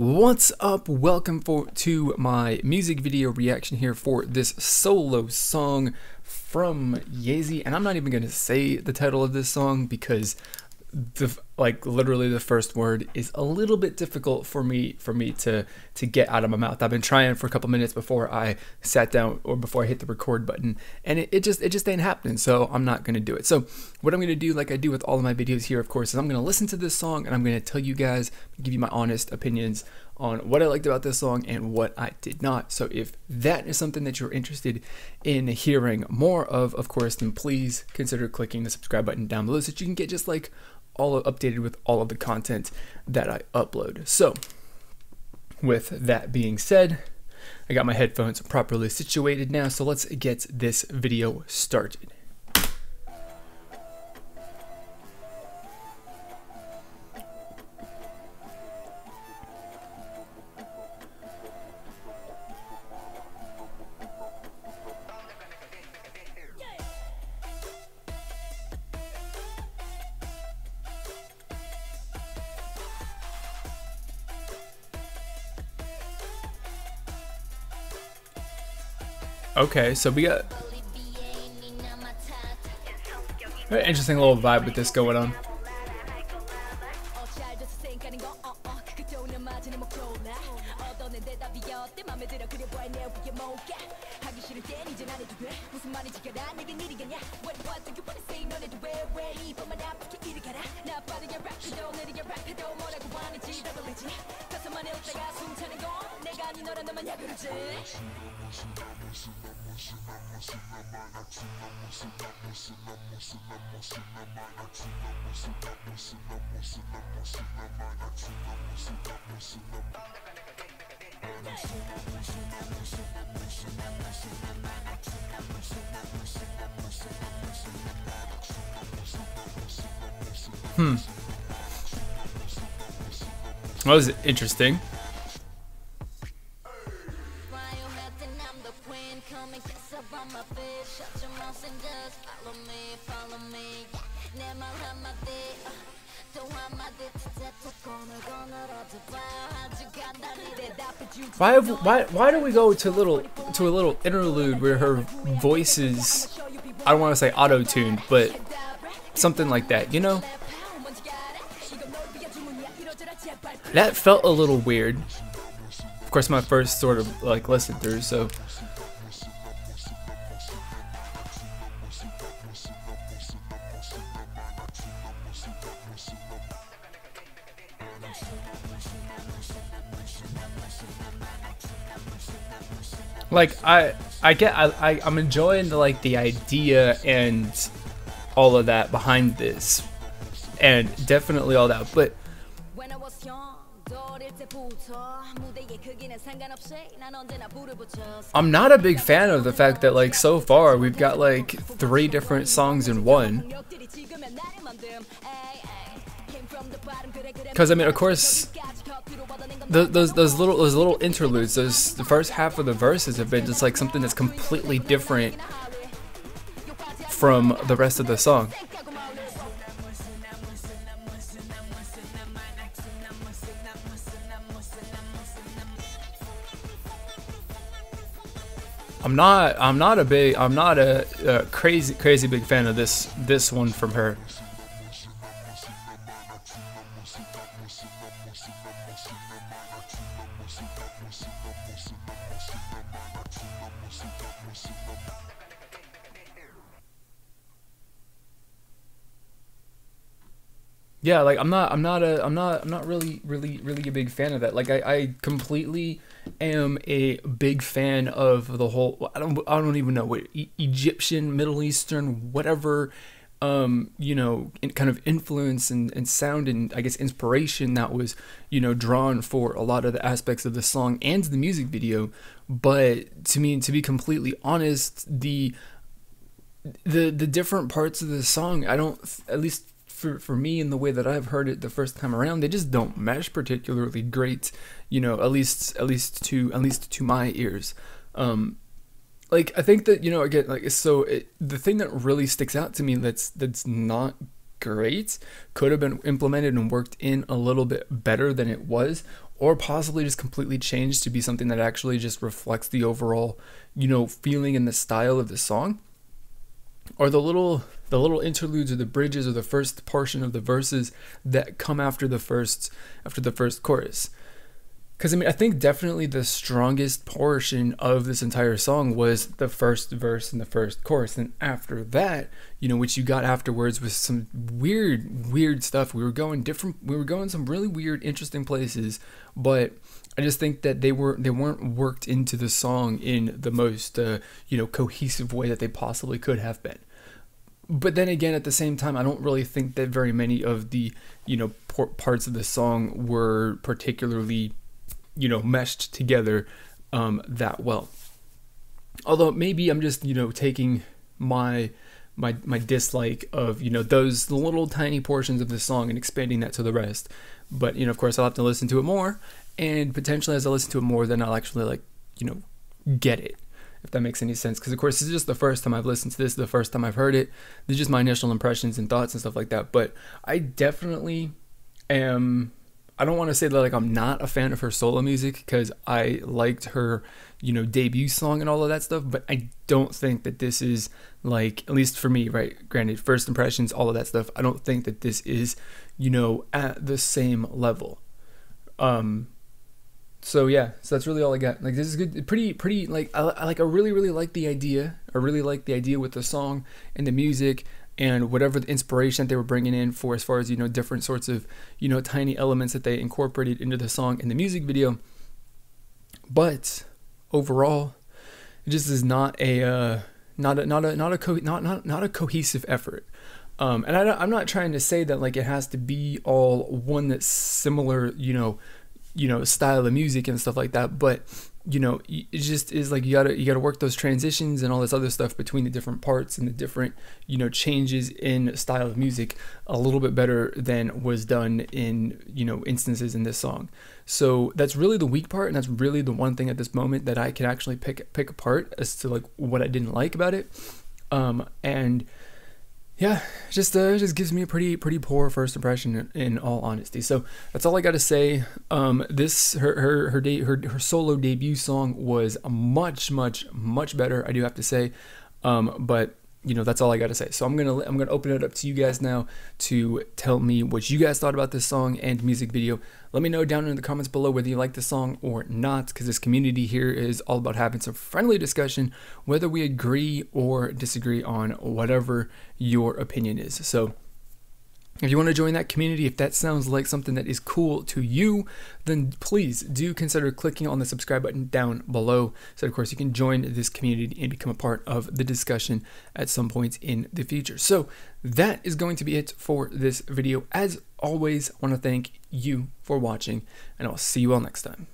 What's up? Welcome to my music video reaction here for this solo song from Yezi, and I'm not even going to say the title of this song because literally the first word is a little bit difficult for me to get out of my mouth. I've been trying for a couple minutes before I sat down or before I hit the record button, and it just ain't happening, so I'm not going to do it. So what I'm going to do, like I do with all of my videos here, of course, is I'm going to listen to this song and I'm going to tell you guys, give you my honest opinions on what I liked about this song and what I did not. So if that is something that you're interested in hearing more of course, then please consider clicking the subscribe button down below so that you can get just like all updated with all of the content that I upload. So with that being said, I got my headphones properly situated now, so let's get this video started. Okay, so we got an interesting little vibe with this going on. That was interesting. Why do we go to a little interlude where her voice is, I don't want to say auto-tuned, but something like that, you know? That felt a little weird. Of course, my first sort of like listen through, so like I'm enjoying the idea and all of that behind this, and definitely all that, but I'm not a big fan of the fact that like so far we've got like 3 different songs in one. Because I mean, of course, those little interludes, the first half of the verses have been just like something that's completely different from the rest of the song. I'm not a crazy big fan of this one from her. Yeah, like I'm not really a big fan of that. Like I completely am a big fan of the whole, I don't even know what Egyptian, Middle Eastern, whatever you know, kind of influence and sound and I guess inspiration that was, you know, drawn for a lot of the aspects of the song and the music video. But to be completely honest, the different parts of the song, I don't, at least for me in the way that I've heard it the first time around, they just don't mesh particularly great, you know, at least to my ears. Like I think that, you know, again, like, so the thing that really sticks out to me that's not great could have been implemented and worked in a little bit better than it was, or possibly just completely changed to be something that actually just reflects the overall, you know, feeling and the style of the song, or the little interludes or the bridges or the first portion of the verses that come after the first chorus. Because I mean, I think definitely the strongest portion of this entire song was the first verse and the first chorus. And after that, you know, which you got afterwards was some weird stuff. We were going some really weird, interesting places, but I just think that they weren't worked into the song in the most, you know, cohesive way that they possibly could have been. But then again, at the same time, I don't really think that very many of the, you know, parts of the song were particularly, you know, meshed together that well. Although maybe I'm just, you know, taking my dislike of, you know, the little tiny portions of the song and expanding that to the rest. But, you know, of course, I'll have to listen to it more, and potentially as I listen to it more, then I'll actually, like, you know, get it, if that makes any sense. Because of course, this is just the first time I've listened to this, the first time I've heard it. This is just my initial impressions and thoughts and stuff like that. But I definitely am. I don't want to say that like I'm not a fan of her solo music, because I liked her, you know, debut song and all of that stuff, but I don't think that this is, like, at least for me, right? Granted, first impressions, all of that stuff, I don't think that this is, you know, at the same level. So yeah, so that's really all I got. Like, this is good, pretty like I really like the idea. I really like the idea with the song and the music, and whatever the inspiration that they were bringing in for, as far as, you know, different sorts of, you know, tiny elements that they incorporated into the song and the music video. But overall, it just is not a cohesive effort. And I'm not trying to say that like it has to be all one that's similar, you know, style of music and stuff like that, but you know, it just is like you gotta work those transitions and all this other stuff between the different parts and the different, you know, changes in style of music a little bit better than was done in, you know, instances in this song. So that's really the weak part, and that's really the one thing at this moment that I can actually pick apart as to like what I didn't like about it. And yeah, just gives me a pretty poor first impression in all honesty. So that's all I got to say. This her solo debut song was much better, I do have to say. But you know, that's all I got to say. So I'm gonna open it up to you guys now to tell me what you guys thought about this song and music video. Let me know down in the comments below whether you like the song or not, because this community here is all about having some friendly discussion, whether we agree or disagree on whatever your opinion is. So if you want to join that community, if that sounds like something that is cool to you, then please do consider clicking on the subscribe button down below. So of course you can join this community and become a part of the discussion at some point in the future. So that is going to be it for this video. As always, I want to thank you for watching, and I'll see you all next time.